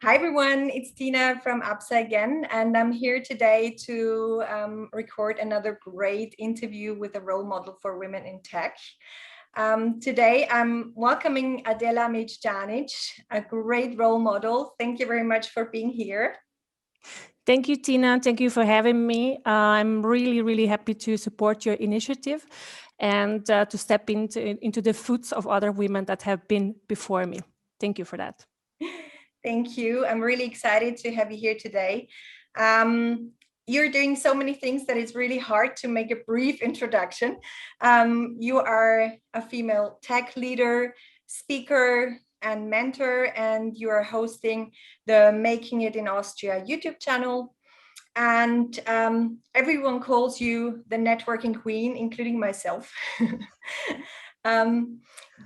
Hi everyone, it's Tina from APSA again, and I'm here today to record another great interview with a role model for women in tech. Today I'm welcoming Adela Mehic-Dzanic, a great role model. Thank you very much for being here. Thank you, Tina. Thank you for having me. I'm really happy to support your initiative and to step into the footsteps of other women that have been before me. Thank you for that. Thank you. I'm really excited to have you here today. You're doing so many things that it's really hard to make a brief introduction. You are a female tech leader, speaker, and mentor, and you are hosting the Making It in Austria YouTube channel. And everyone calls you the networking queen, including myself.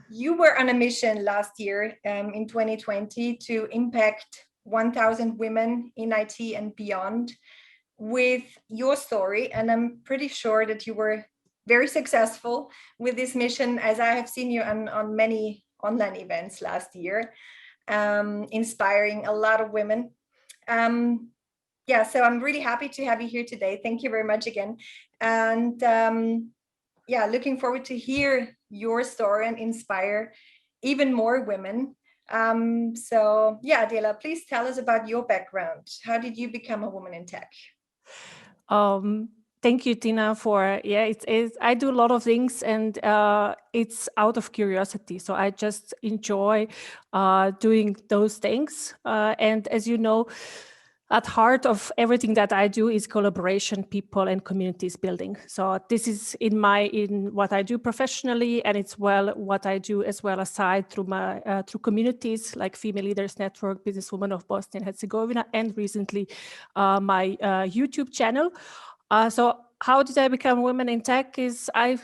You were on a mission last year in 2020 to impact 1,000 women in IT and beyond with your story. And I'm pretty sure that you were very successful with this mission, as I have seen you on many online events last year, inspiring a lot of women. Yeah, so I'm really happy to have you here today. Thank you very much again. And yeah, looking forward to hear your story and inspire even more women. So yeah, Adela, please tell us about your background. How did you become a woman in tech? Thank you, Tina, for, I do a lot of things and it's out of curiosity. So I just enjoy doing those things. And as you know, at heart of everything that I do is collaboration, people, and communities building. So this is in what I do professionally, and it's what I do as well aside through my through communities like Female Leaders Network, Businesswomen of Bosnia and Herzegovina, and recently my YouTube channel. So how did I become women in tech? Is I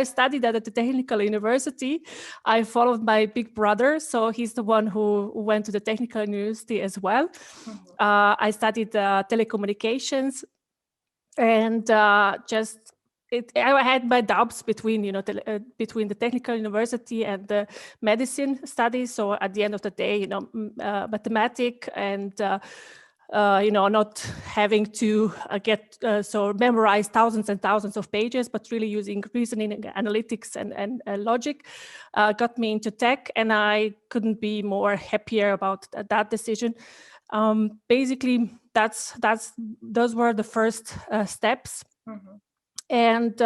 studied at the technical university. I followed my big brother, so he's the one who went to the technical university as well. I studied telecommunications, and I had my doubts between between the technical university and the medicine studies. So at the end of the day, mathematics and not having to memorize thousands and thousands of pages, but really using reasoning, analytics, and logic got me into tech, and I couldn't be more happier about that decision. Basically, those were the first steps. And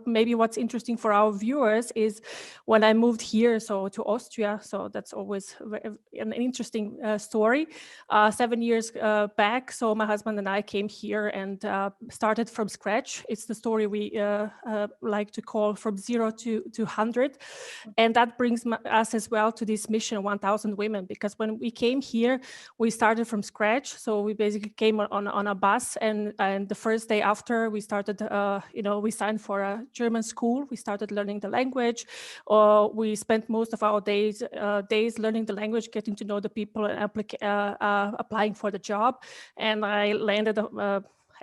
maybe what's interesting for our viewers is when I moved here, so to Austria, so that's always an interesting story. 7 years back, so my husband and I came here and started from scratch. It's the story we like to call from 0 to 100. And that brings us as well to this mission, 1,000 women, because when we came here, we started from scratch. So we basically came on a bus, and the first day after we started, we signed for a German school. We started learning the language. We spent most of our days learning the language, getting to know the people, and applying for the job. And I landed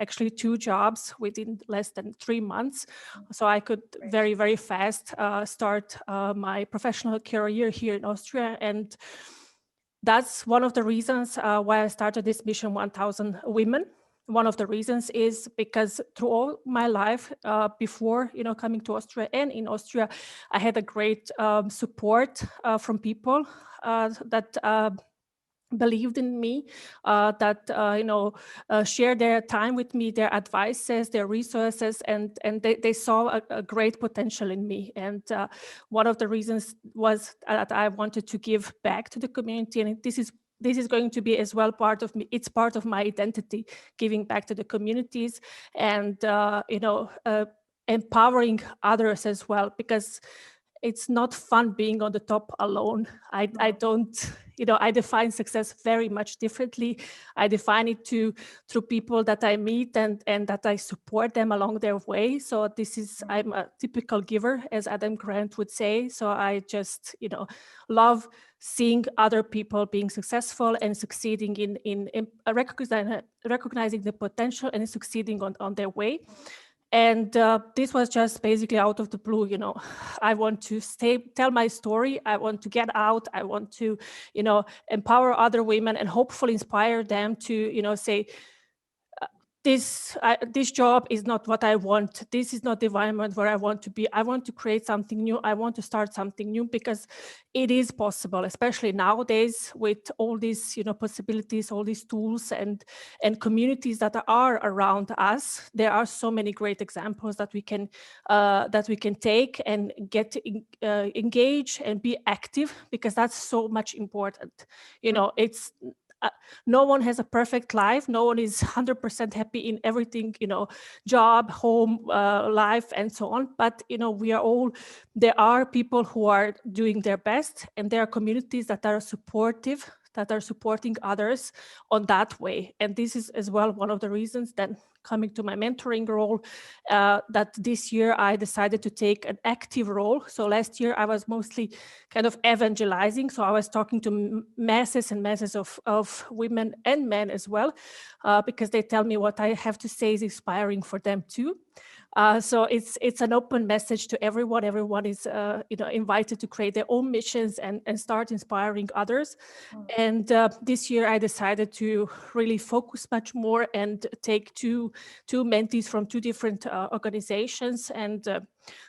actually 2 jobs within less than 3 months. So I could very fast start my professional career here in Austria. And that's one of the reasons why I started this mission 1,000 Women. One of the reasons is because through all my life before coming to Austria and in Austria, I had a great support from people that believed in me, shared their time with me, their advices, their resources, and they saw a great potential in me. And one of the reasons was that I wanted to give back to the community, and this is going to be as well part of me. It's part of my identity, giving back to the communities and empowering others as well, because it's not fun being on the top alone. I don't, I define success very much differently. I define it through people that I meet and that I support them along their way. So I'm a typical giver, as Adam Grant would say. So I just, love seeing other people being successful and succeeding in recognizing the potential and succeeding on their way. And this was just basically out of the blue, I want to tell my story. I want to get out. I want to, empower other women and hopefully inspire them to, say, this job is not what I want. This is not the environment where I want to be. I want to create something new. I want to start something new, because it is possible, especially nowadays with all these, possibilities, all these tools and communities that are around us. There are so many great examples that we can take and get engaged and be active, because that's so much important. It's no one has a perfect life. No one is 100% happy in everything, job, home, life, and so on. But, there are people who are doing their best, and there are communities that are supportive, that are supporting others on that way. And this is as well one of the reasons that, coming to my mentoring role, that this year I decided to take an active role. So last year I was mostly kind of evangelizing. So I was talking to masses and masses of women and men as well, because they tell me what I have to say is inspiring for them too. So it's an open message to everyone. Everyone is invited to create their own missions and start inspiring others. And this year I decided to really focus much more and take two mentees from two different organizations and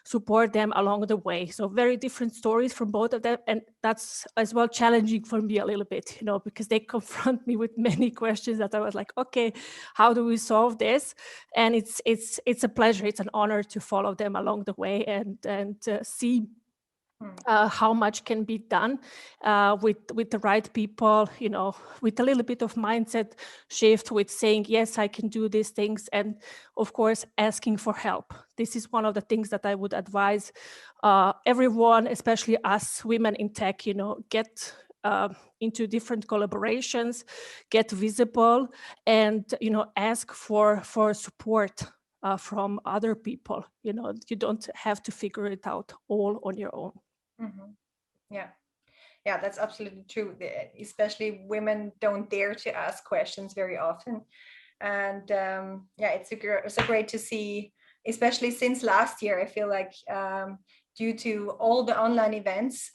support them along the way. So very different stories from both of them. And that's as well challenging for me a little bit, because they confront me with many questions that I was like, okay, how do we solve this? And it's a pleasure. It's an honor to follow them along the way and see how much can be done with the right people, with a little bit of mindset shift, with saying, yes, I can do these things. And of course, asking for help. This is one of the things that I would advise everyone, especially us women in tech, get into different collaborations, get visible, and, ask for support from other people. You don't have to figure it out all on your own. Mm-hmm. Yeah, that's absolutely true. Especially women don't dare to ask questions very often. And it's so great to see, especially since last year. I feel like due to all the online events,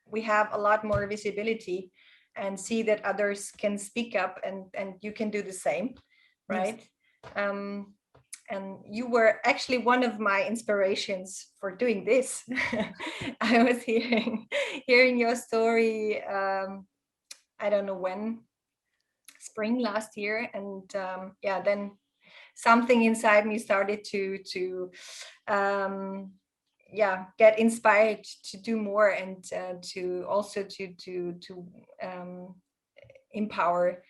we have a lot more visibility and see that others can speak up, and you can do the same, right? Yes. And you were actually one of my inspirations for doing this. I was hearing your story, I don't know when, spring last year, and then something inside me started to get inspired to do more, and to also to empower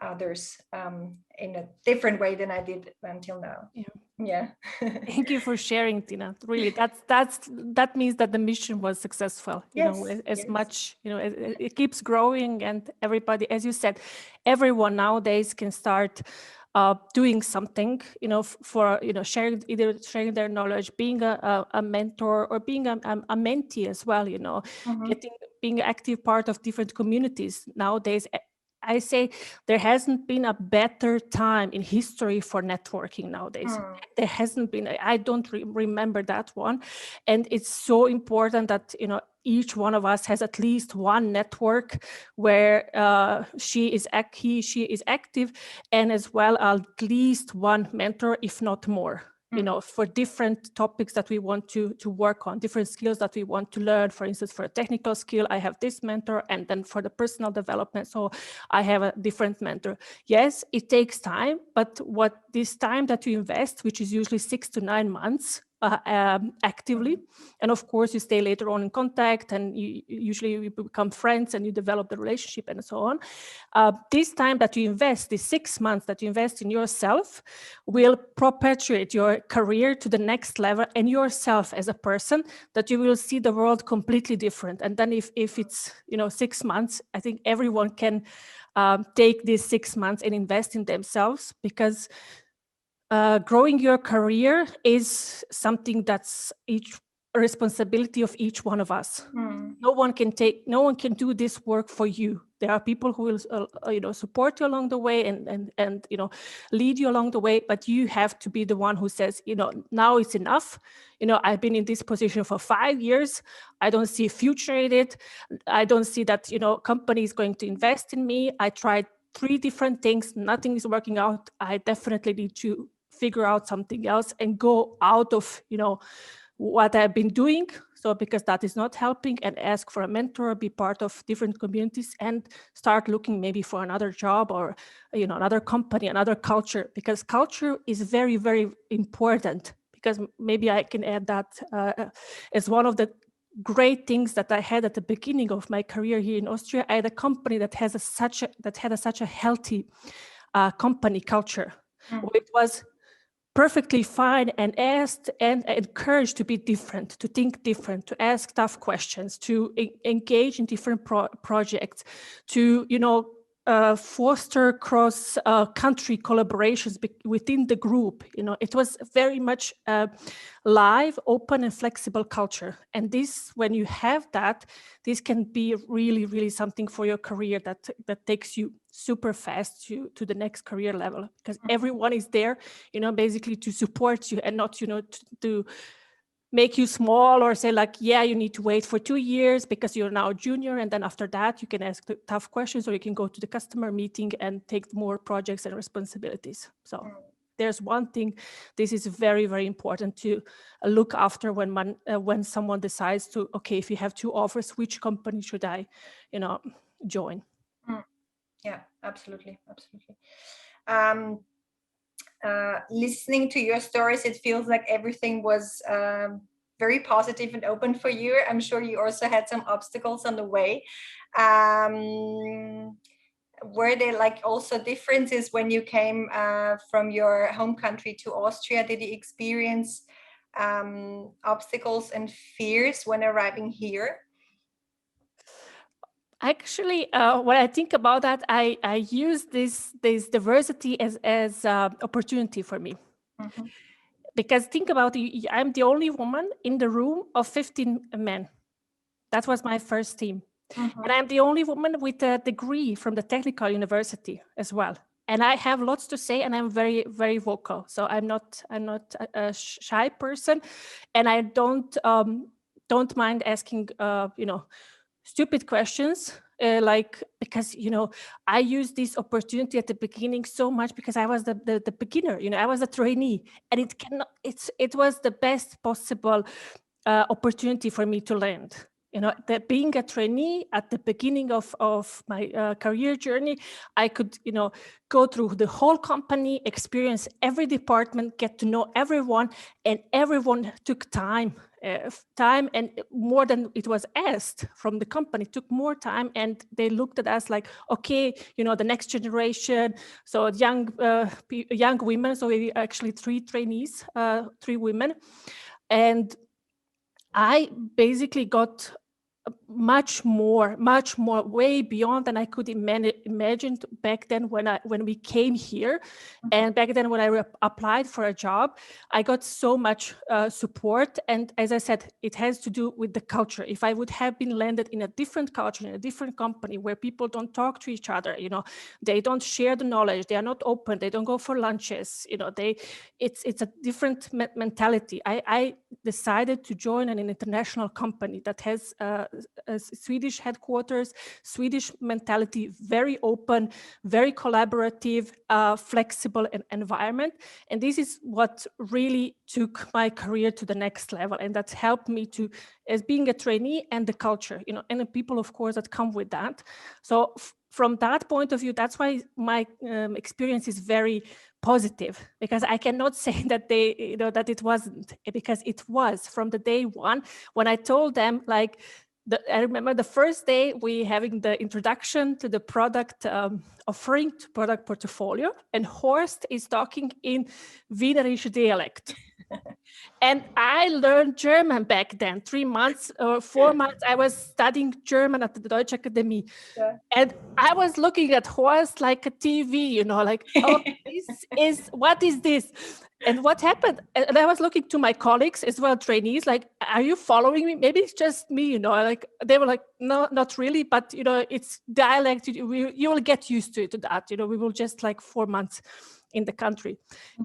others in a different way than I did until now. Yeah. Thank you for sharing, Tina. Really, that means that the mission was successful. As much, it keeps growing, and everybody, as you said, everyone nowadays can start doing something, for sharing their knowledge, being a mentor, or being a mentee as well. Being an active part of different communities nowadays. I say there hasn't been a better time in history for networking nowadays. There hasn't been. I don't remember that one. And it's so important that, each one of us has at least one network where she is active, and as well at least one mentor, if not more. For different topics that we want to work on, different skills that we want to learn. For instance, for a technical skill, I have this mentor, and then for the personal development, so I have a different mentor. Yes, it takes time, but what this time that you invest, which is usually 6 to 9 months, actively, and of course you stay later on in contact, and you become friends, and you develop the relationship, and so on. This time that you invest, these 6 months that you invest in yourself, will perpetuate your career to the next level, and yourself as a person, that you will see the world completely different. And then if it's 6 months, I think everyone can take these 6 months and invest in themselves, because growing your career is something that's each responsibility of each one of us. No one can do this work for you. There are people who will support you along the way and lead you along the way, but you have to be the one who says, now it's enough. I've been in this position for 5 years. I don't see a future in it. I don't see that company is going to invest in me. I tried 3 different things, nothing is working out. I definitely need to figure out something else and go out of what I've been doing, so because that is not helping, and ask for a mentor, be part of different communities, and start looking maybe for another job or another company, another culture, because culture is very, very important. Because maybe I can add that as one of the great things that I had at the beginning of my career here in Austria. I had a company that had such a healthy company culture. It was perfectly fine and asked and encouraged to be different, to think different, to ask tough questions, to engage in different projects, to foster cross country collaborations within the group. It was very much live, open and flexible culture. And this, when you have that, this can be really, really something for your career that takes you super fast to the next career level, because everyone is there, basically to support you, and not, to make you small or say like, yeah, you need to wait for 2 years because you're now a junior. And then after that, you can ask the tough questions, or you can go to the customer meeting and take more projects and responsibilities. So there's one thing, this is very, very important to look after when someone decides to, okay, if you have 2 offers, which company should I, join? Yeah, absolutely. Listening to your stories, it feels like everything was very positive and open for you. I'm sure you also had some obstacles on the way. Were there like also differences when you came from your home country to Austria? Did you experience obstacles and fears when arriving here? Actually, when I think about that, I use this diversity as opportunity for me. Because think about it, I'm the only woman in the room of 15 men. That was my first team. And I'm the only woman with a degree from the technical university as well. And I have lots to say, and I'm very, very vocal. So I'm not a shy person, and I don't mind asking stupid questions, because I used this opportunity at the beginning so much because I was the beginner, I was a trainee, and it was the best possible opportunity for me to land. That being a trainee at the beginning of my career journey, I could go through the whole company, experience every department, get to know everyone, and everyone took time and more than it was asked from the company, took more time, and they looked at us like, okay, the next generation, so young women. So we actually 3 trainees, 3 women, and I basically got much more, way beyond than I could imagine back then when we came here. And back then when I applied for a job, I got so much support. And as I said, it has to do with the culture. If I would have been landed in a different culture, in a different company where people don't talk to each other, they don't share the knowledge, they are not open, they don't go for lunches, it's a different mentality. I decided to join an international company that has a Swedish headquarters, Swedish mentality, very open, very collaborative, flexible environment. And this is what really took my career to the next level. And that helped me to, as being a trainee, and the culture, and the people, of course, that come with that. So from that point of view, that's why my experience is very positive, because I cannot say that that it wasn't, because it was from the day one when I told them, like, I remember the first day we having the introduction to the product offering, to product portfolio, and Horst is talking in Wienerisch dialect. And I learned German back then. 3 months or 4 months, I was studying German at the Deutsche Akademie. Yeah. And I was looking at Horst like a TV, like, oh, what is this? And what happened? And I was looking to my colleagues as well, trainees, like, are you following me? Maybe it's just me, like they were like, no, not really, but it's dialect. You will get used to that. We will just like 4 months in the country.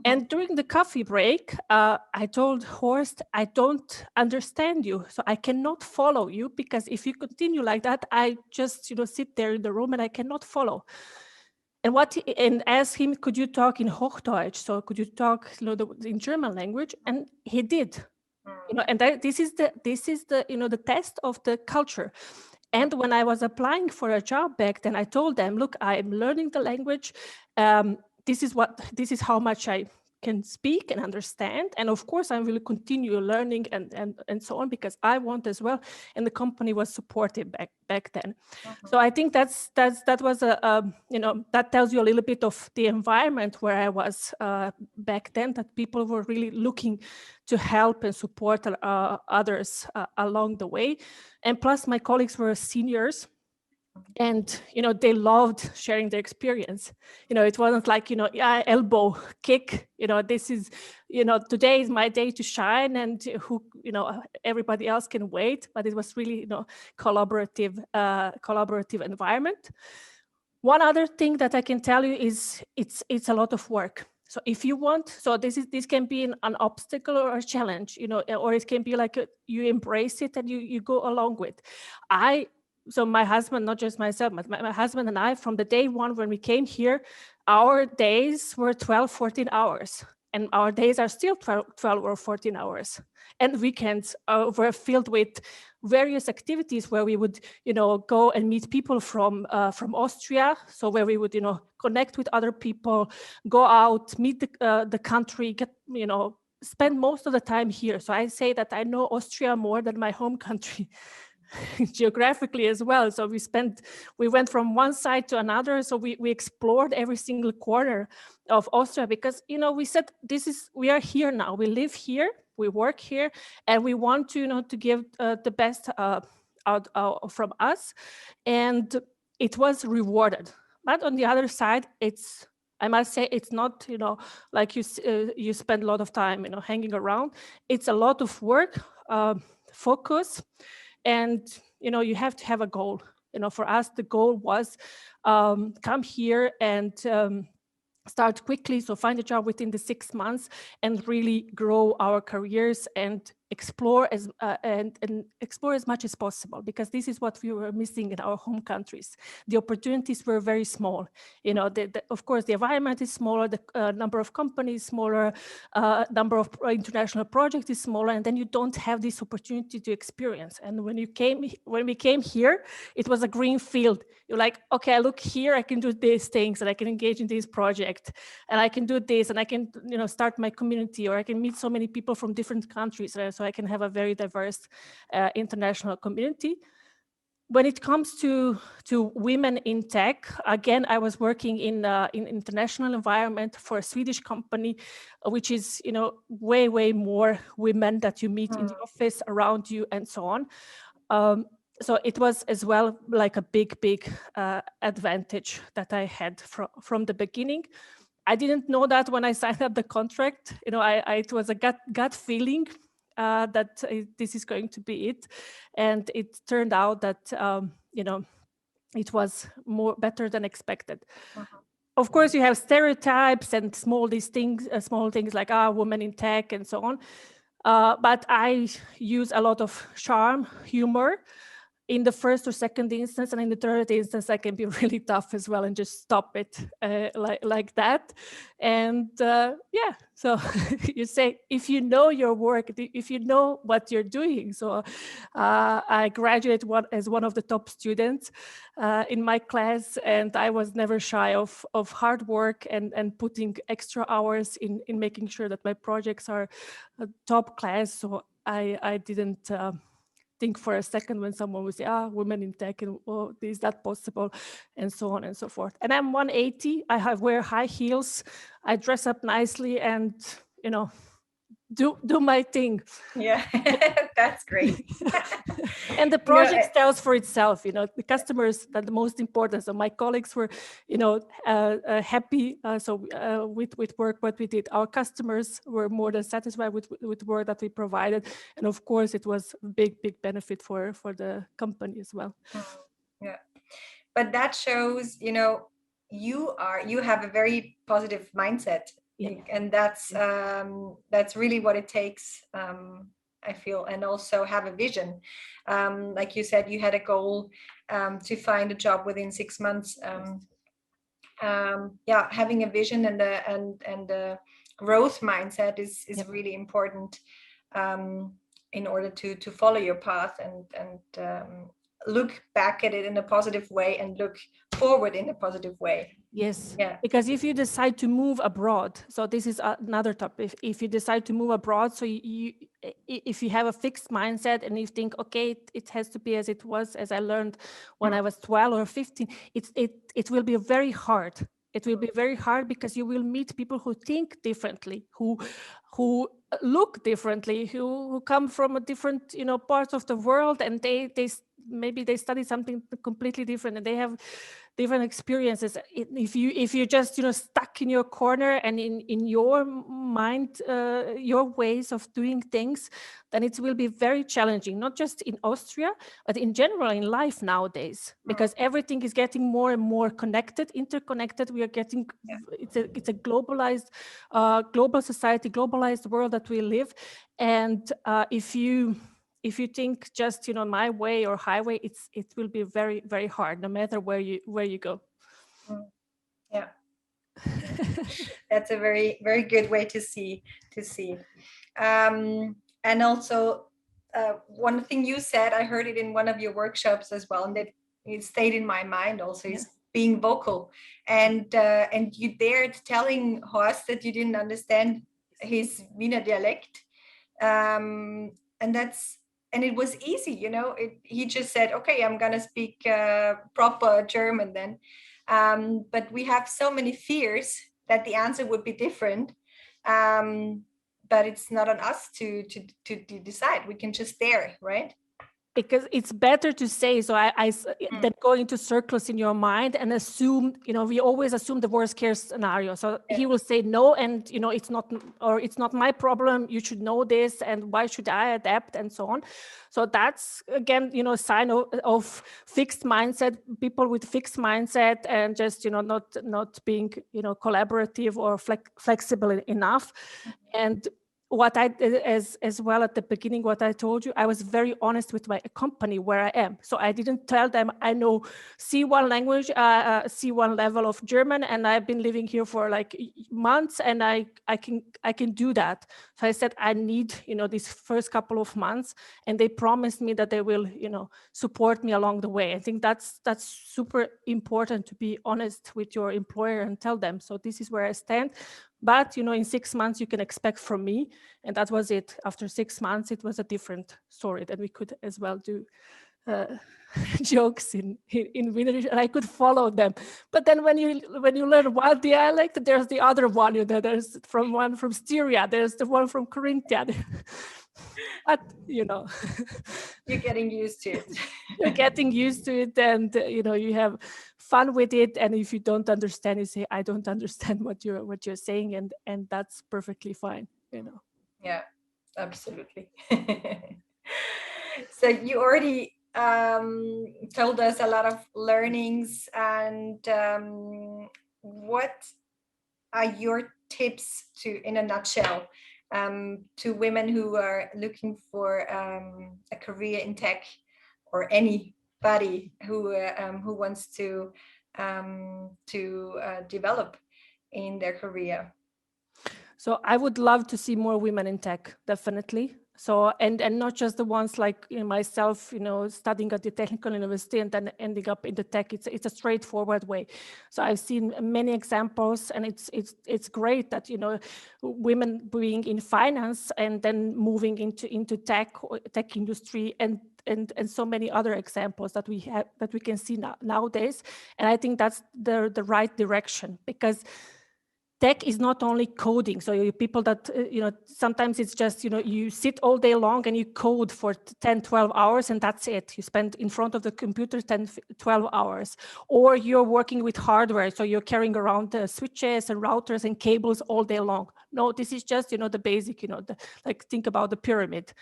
And during the coffee break, I told Horst, I don't understand you. So I cannot follow you, because if you continue like that, I just, sit there in the room and I cannot follow. And asked him, could you talk in Hochdeutsch? So could you talk in German language? And he did. And this is the the test of the culture. And when I was applying for a job back then, I told them, look, I'm learning the language. This is how much I can speak and understand. And of course, I will continue learning and so on, because I want as well. And the company was supportive back then. So I think that was that tells you a little bit of the environment where I was back then, that people were really looking to help and support others along the way. And plus my colleagues were seniors. And, they loved sharing their experience. It wasn't like, elbow kick, this is, today is my day to shine, and everybody else can wait. But it was really, collaborative environment. One other thing that I can tell you is it's a lot of work. So if you want, so this can be an obstacle or a challenge, or it can be like you embrace it and you go along with. So my husband, not just myself, but my husband and I, from the day one when we came here, our days were 12, 14 hours. And our days are still 12 or 14 hours. And weekends were filled with various activities where we would, go and meet people from Austria. So where we would, connect with other people, go out, meet the country, get, spend most of the time here. So I say that I know Austria more than my home country. Geographically as well. So we went from one side to another. So we explored every single corner of Austria, because, we said, we are here now. We live here, we work here, and we want to, to give the best out from us. And it was rewarded. But on the other side, I must say, it's not, like you spend a lot of time, hanging around. It's a lot of work, focus. And, you have to have a goal. For us, the goal was come here and start quickly. So find a job within the 6 months and really grow our careers and explore and explore as much as possible, because this is what we were missing in our home countries. The opportunities were very small. Of course, the environment is smaller, the number of companies smaller, number of international projects is smaller, and then you don't have this opportunity to experience. And when we came here, it was a green field. You're like, okay, look here, I can do these things, and I can engage in this project, and I can do this, and I can, start my community, or I can meet so many people from different countries. So I can have a very diverse international community. When it comes to women in tech, again, I was working in international environment for a Swedish company, which is, way more women that you meet in the office around you and so on. So it was as well like a big advantage that I had from the beginning. I didn't know that when I signed up the contract. It was a gut feeling that this is going to be it, and it turned out that it was better than expected. Of course, you have stereotypes and small things like women in tech and so on. But I use a lot of charm, humor, in the first or second instance, and in the third instance, I can be really tough as well and just stop it like that. And so you say, if you know your work, if you know what you're doing. So I graduated as one of the top students in my class, and I was never shy of hard work and putting extra hours in making sure that my projects are top class. So I didn't think for a second when someone would say, women in tech, and is that possible, and so on and so forth. And I'm 180. I wear high heels. I dress up nicely, and do my thing. Yeah, that's great. And the You know, project tells for itself. The customers are the most important. So my colleagues were, happy. With work what we did, our customers were more than satisfied with work that we provided, and of course it was a big benefit for the company as well. Yeah, but that shows, you have a very positive mindset. Yeah. And that's really what it takes, I feel. And also have a vision. Like you said, you had a goal to find a job within 6 months. Yeah, having a vision and a growth mindset is Yep. really important, in order to follow your path and look back at it in a positive way and look forward in a positive way. Yes. Yeah. Because if you decide to move abroad, so this is another topic. If you decide to move abroad, so if you have a fixed mindset and you think, okay, it has to be as it was, as I learned when I was 12 or 15, it will be very hard. It will be very hard because you will meet people who think differently, who look differently, who come from a different, parts of the world, and maybe they study something completely different, and they have different experiences. If you're just stuck in your corner and in your mind, your ways of doing things, then it will be very challenging, not just in Austria, but in general in life nowadays, because everything is getting more and more connected, interconnected. We are getting, it's a globalized, global society, globalized world that we live. And if you think just my way or highway, it will be very, very hard, no matter where you go. Yeah. That's a very, very good way to see. And also, one thing you said, I heard it in one of your workshops as well, and that it stayed in my mind also, is being vocal. And you dared telling Horst that you didn't understand his Wiener dialect. And it was easy, he just said, okay, I'm gonna speak proper German then. But we have so many fears that the answer would be different. But it's not on us to decide. We can just dare, right? Because it's better to say so than go into circles in your mind and assume, we always assume the worst case scenario. So he will say no, and it's not my problem, you should know this, and why should I adapt, and so on. So that's again, a sign of fixed mindset, people with fixed mindset, and just not being collaborative or flexible enough. And what I did as well at the beginning, what I told you, I was very honest with my company where I am. So I didn't tell them I know C1 language, C1 level of German, and I've been living here for like months, and I can do that. So I said I need these first couple of months, and they promised me that they will support me along the way. I think that's super important, to be honest with your employer and tell them. So this is where I stand. But in 6 months you can expect from me, and that was it. After 6 months, it was a different story. That we could as well do jokes in Wienerisch, and I could follow them. But then when you learn one dialect, there's the other one. There's one from Styria, there's the one from Carinthia. But you're getting used to it. You're getting used to it, and you have fun with it. And if you don't understand, you say, I don't understand what you're saying, and that's perfectly fine. Yeah, absolutely. So you already told us a lot of learnings, and what are your tips in a nutshell, to women who are looking for a career in tech, or anybody who wants to develop in their career? So I would love to see more women in tech, definitely. So and not just the ones like myself, studying at the technical university and then ending up in the tech. It's a straightforward way. So I've seen many examples, and it's great that women being in finance and then moving into tech industry, and so many other examples that we can see nowadays. And I think that's the right direction, because tech is not only coding. So you people that, sometimes it's just, you sit all day long and you code for 10, 12 hours and that's it. You spend in front of the computer 10, 12 hours. Or you're working with hardware. So you're carrying around the switches and routers and cables all day long. No, this is just, the basic, like think about the pyramid.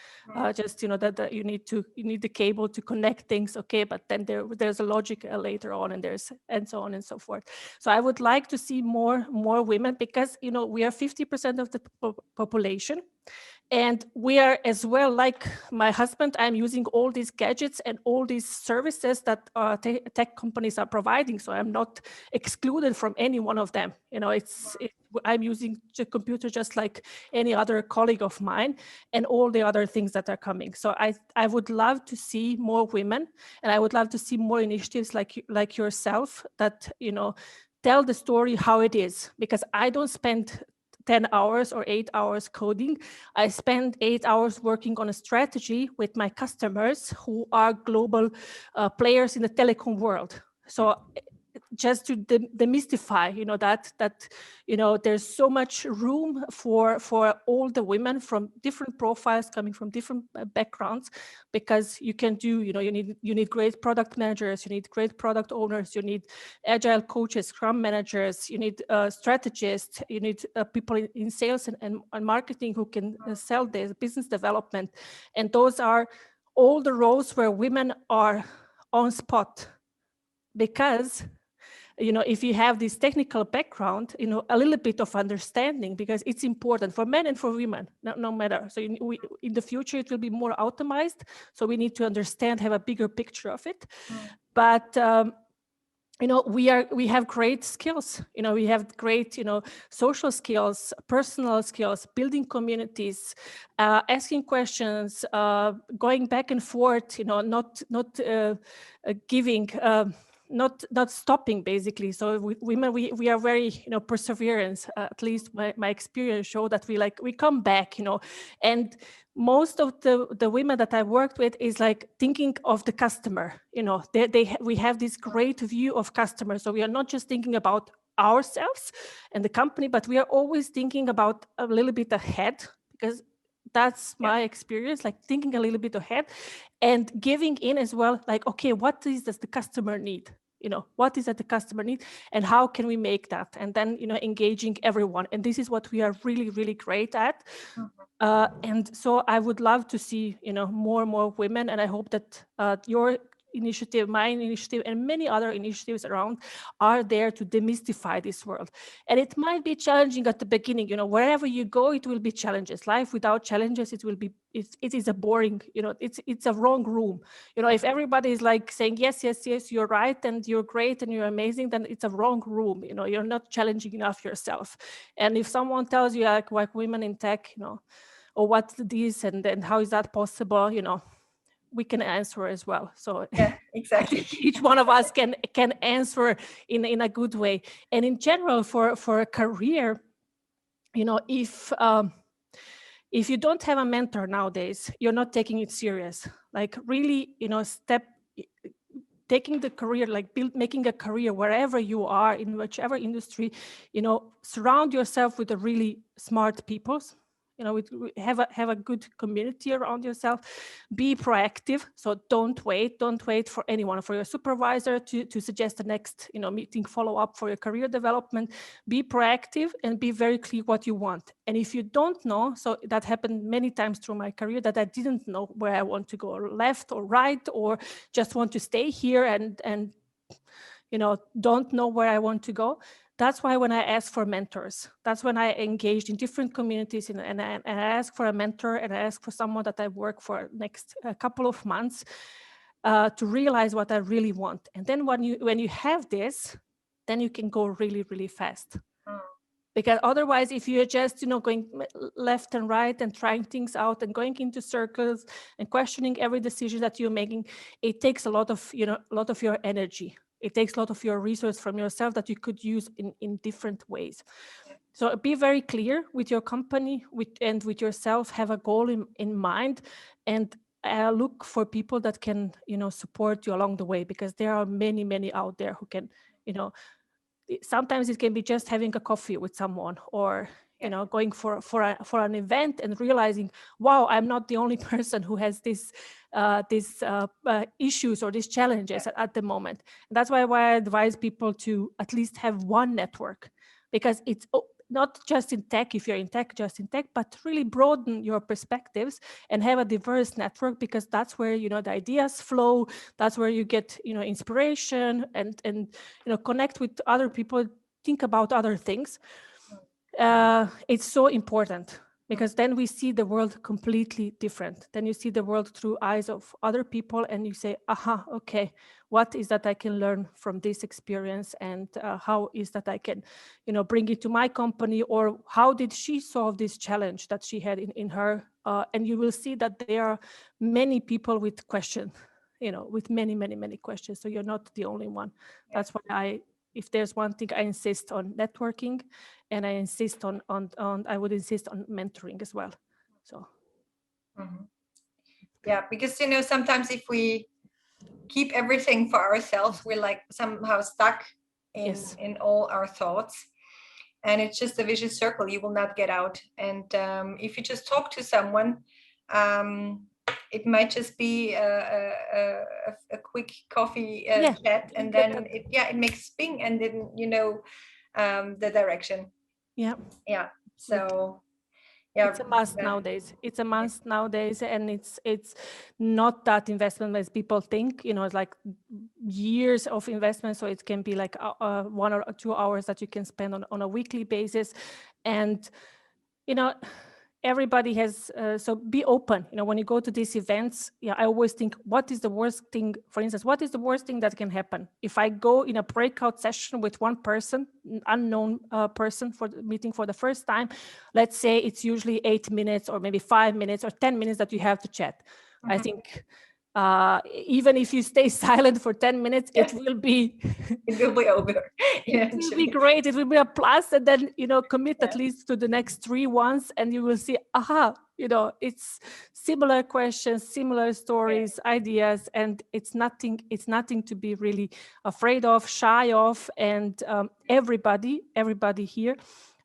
Just, that you need the cable to connect things. Okay, but then there's a logic later on and so on and so forth. So I would like to see more women because, we are 50% of the population. And we are as well, like my husband, I'm using all these gadgets and all these services that tech companies are providing. So I'm not excluded from any one of them. I'm using the computer just like any other colleague of mine and all the other things that are coming. So I would love to see more women, and I would love to see more initiatives like yourself that, tell the story how it is, because I don't spend 10 hours or 8 hours coding. I spend 8 hours working on a strategy with my customers who are global players in the telecom world. So just to demystify, that there's so much room for all the women from different profiles coming from different backgrounds, because you can do, you need great product managers, you need great product owners, you need agile coaches, scrum managers, you need strategists, you need people in sales and marketing who can sell this, business development. And those are all the roles where women are on spot, because if you have this technical background, a little bit of understanding, because it's important for men and for women, no matter. So in the future, it will be more automized. So we need to understand, have a bigger picture of it. But we have great skills. We have great, social skills, personal skills, building communities, asking questions, going back and forth. Not giving. Not stopping, basically. So women, we are very, perseverance. At least my experience show that we come back, and most of the women that I worked with is like thinking of the customer. We have this great view of customers. So we are not just thinking about ourselves and the company, but we are always thinking about a little bit ahead, because that's my experience, like thinking a little bit ahead and giving in as well, like, okay, what does the customer need? What is that the customer need, and how can we make that? And then, engaging everyone. And this is what we are really, really great at. And so I would love to see, more women. And I hope that your initiative, my initiative, and many other initiatives around are there to demystify this world. And it might be challenging at the beginning. Wherever you go, it will be challenges. Life without challenges, it is a boring, it's a wrong room. If everybody is like saying, yes, you're right, and you're great, and you're amazing, then it's a wrong room. You're not challenging enough yourself. And if someone tells you like women in tech, or what's this, and then how is that possible, we can answer as well. So yeah, exactly. I think each one of us can answer in a good way. And in general, for a career, if you don't have a mentor nowadays, you're not taking it serious. Like really, taking the career, like making a career wherever you are, in whichever industry, surround yourself with the really smart people. Have a good community around yourself. Be proactive. So don't wait for anyone, for your supervisor to suggest the next, meeting, follow up for your career development. Be proactive and be very clear what you want. And if you don't know, so that happened many times through my career, that I didn't know where I want to go, left or right, or just want to stay here and don't know where I want to go. That's why when I ask for mentors, that's when I engaged in different communities, and I ask for a mentor, and I ask for someone that I work for next couple of months to realize what I really want. And then when you have this, then you can go really, really fast. Because otherwise, if you're just going left and right and trying things out and going into circles and questioning every decision that you're making, it takes a lot of your energy. It takes a lot of your resource from yourself that you could use in different ways. So be very clear with your company and with yourself. Have a goal in mind, and look for people that can support you along the way, because there are many out there who can sometimes it can be just having a coffee with someone, or going for an event and realizing, wow, I'm not the only person who has these issues or these challenges at the moment. And that's why I advise people to at least have one network, because it's not just in tech, if you're in tech, just in tech, but really broaden your perspectives and have a diverse network, because that's where, the ideas flow. That's where you get, inspiration and connect with other people, think about other things. It's so important, because then we see the world completely different. Then you see the world through eyes of other people, and you say, aha, okay, what is that I can learn from this experience, and how is that I can, bring it to my company, or how did she solve this challenge that she had in her? And you will see that there are many people with questions, with many, many, many questions. So you're not the only one. That's why if there's one thing, I insist on networking, and I would insist on mentoring as well. So. Yeah, because, sometimes if we keep everything for ourselves, we're like somehow stuck in all our thoughts. And it's just a vicious circle. You will not get out. And if you just talk to someone, it might just be a quick coffee chat, and then it makes ping, and then the direction. Yeah. So it's a must nowadays. It's a must nowadays, and it's not that investment as people think. It's like years of investment, so it can be like 1 or 2 hours that you can spend on a weekly basis. And everybody has, so be open. When you go to these events, I always think, what is the worst thing? For instance, what is the worst thing that can happen if I go in a breakout session with one person, unknown person, for the meeting for the first time? Let's say it's usually 8 minutes, or maybe 5 minutes or 10 minutes that you have to chat. I think even if you stay silent for 10 minutes, it will be over. It will be great. It will be a plus. And then, commit at least to the next 3 ones, and you will see, aha, it's similar questions, similar stories, ideas, and it's nothing to be really afraid of, shy of. And everybody here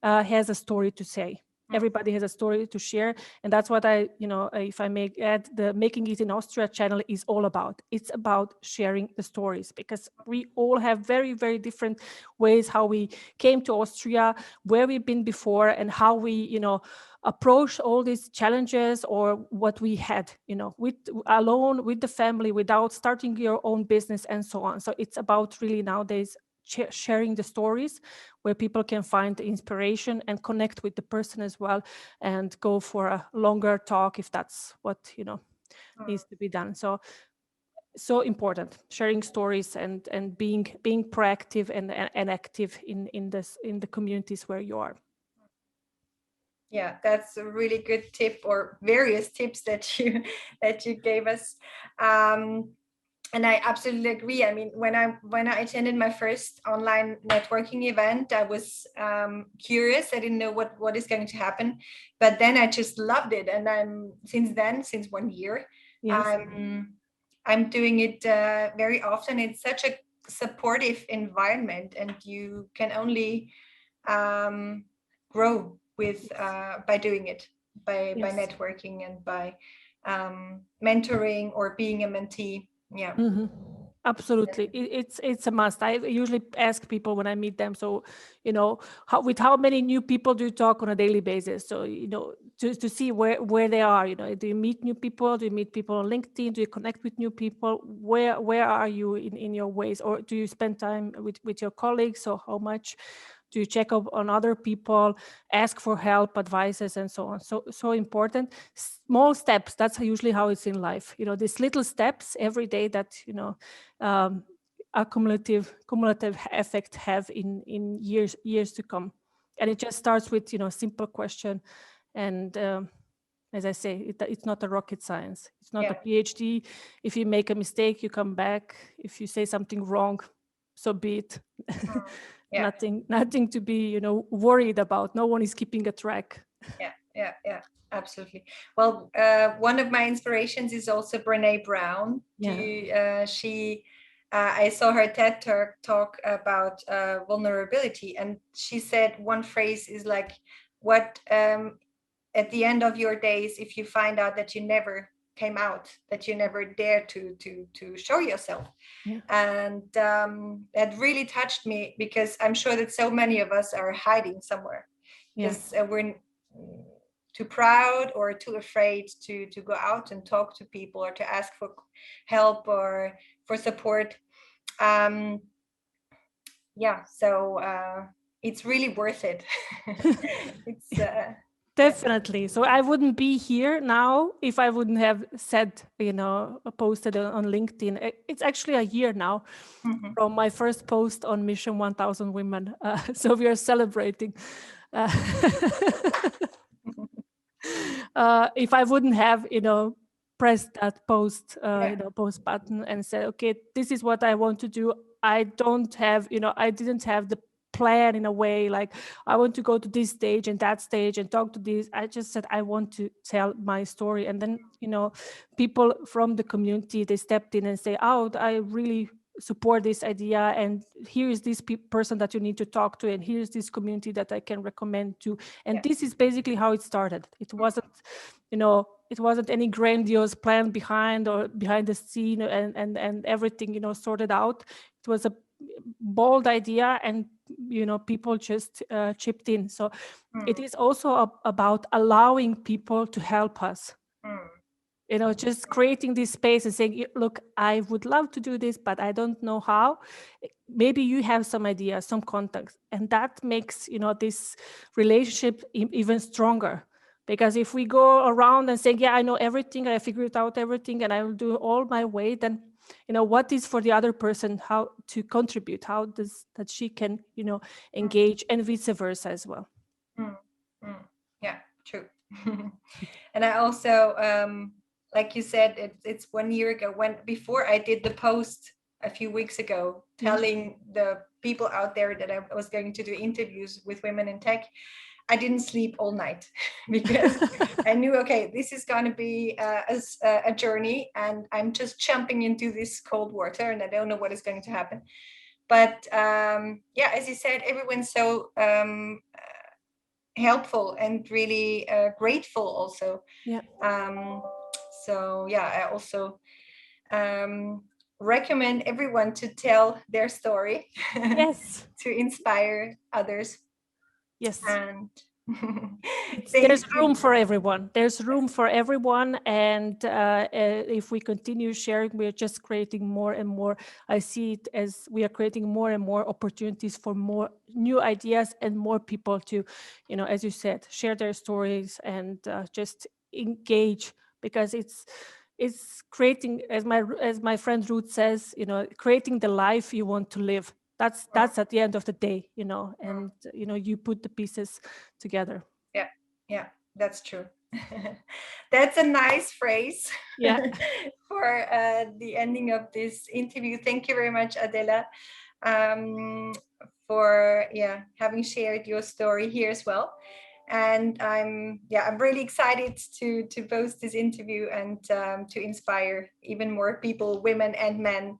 has a story to say. Everybody has a story to share. And that's what I, if I may add, the Making It in Austria channel is all about. It's about sharing the stories, because we all have very, very different ways how we came to Austria, where we've been before, and how we, approach all these challenges, or what we had, alone, with the family, without starting your own business, and so on. So it's about really nowadays sharing the stories, where people can find inspiration and connect with the person as well, and go for a longer talk if that's what needs to be done. So important, sharing stories and being proactive and active in the communities where you are. Yeah, that's a really good tip, or various tips that you gave us. And I absolutely agree. I mean, when I attended my first online networking event, I was curious. I didn't know what is going to happen, but then I just loved it. And since 1 year, I'm doing it very often. It's such a supportive environment, and you can only grow with by doing it, by networking, and by mentoring, or being a mentee. Yeah. Absolutely. It's a must. I usually ask people when I meet them, so with how many new people do you talk on a daily basis? So to see where they are. Do you meet new people? Do you meet people on LinkedIn? Do you connect with new people? Where are you in your ways? Or do you spend time with your colleagues? So how much do you check up on other people, ask for help, advices, and so on? So important. Small steps, that's usually how it's in life. These little steps every day that, a cumulative effect have in years to come. And it just starts with, simple question. And as I say, it's not a rocket science. It's not a PhD. If you make a mistake, you come back. If you say something wrong, so be it. Nothing to be, worried about. No one is keeping a track. Yeah, absolutely. Well, one of my inspirations is also Brené Brown. She I saw her TED talk about vulnerability, and she said one phrase is like, what at the end of your days, if you find out that you never came out, that you never dared to show yourself. Yeah. And that really touched me, because I'm sure that so many of us are hiding somewhere, because we're too proud or too afraid to go out and talk to people, or to ask for help or for support. So it's really worth it. It's Definitely. So I wouldn't be here now if I wouldn't have said, posted on LinkedIn. It's actually a year now from my first post on Mission 1000 Women. So we are celebrating. If I wouldn't have, pressed that post, post button and said, okay, this is what I want to do. I didn't have the plan in a way, like I want to go to this stage and that stage and talk to this. I just said I want to tell my story, and then people from the community, they stepped in and say, oh, I really support this idea, and here is this person that you need to talk to, and here's this community that I can recommend to. And this is basically how it started. It wasn't it wasn't any grandiose plan behind the scene and everything sorted out. It was a bold idea, and people just chipped in. So it is also about allowing people to help us. Just creating this space and saying, look, I would love to do this, but I don't know how. Maybe you have some ideas, some contacts, and that makes this relationship even stronger. Because if we go around and saying, yeah, I know everything, I figured out everything, and I will do all my way, then what is for the other person, how to contribute, how does that she can engage, and vice versa as well. Yeah, true. And I also like you said, it's 1 year ago, before I did the post a few weeks ago telling the people out there that I was going to do interviews with women in tech. I didn't sleep all night because I knew, okay, this is going to be a journey, and I'm just jumping into this cold water, and I don't know what is going to happen. But as you said, everyone's so helpful and really grateful also. I also recommend everyone to tell their story. Yes. To inspire others. Yes. And there's room for everyone. There's room for everyone. And if we continue sharing, we're just creating more and more. I see it as we are creating more and more opportunities for more new ideas and more people to, as you said, share their stories and just engage, because it's creating, as my friend Ruth says, creating the life you want to live. That's at the end of the day, and you put the pieces together. Yeah, that's true. That's a nice phrase. For the ending of this interview. Thank you very much, Adela, for having shared your story here as well. And I'm really excited to post this interview and to inspire even more people, women and men,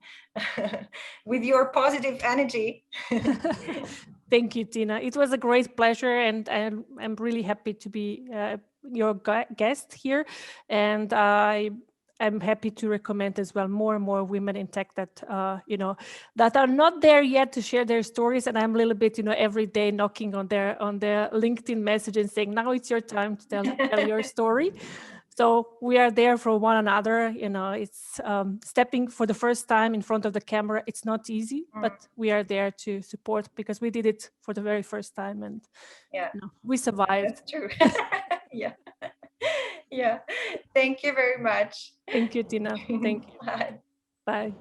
with your positive energy. Thank you, Tina. It was a great pleasure, and I'm really happy to be your guest here. And I'm happy to recommend as well more and more women in tech that that are not there yet to share their stories. And I'm a little bit every day knocking on their LinkedIn message and saying, now it's your time to tell your story. So we are there for one another. It's stepping for the first time in front of the camera. It's not easy, but we are there to support, because we did it for the very first time, and we survived. That's true. Yeah. Thank you very much. Thank you, Tina. Thank you. Bye. Bye.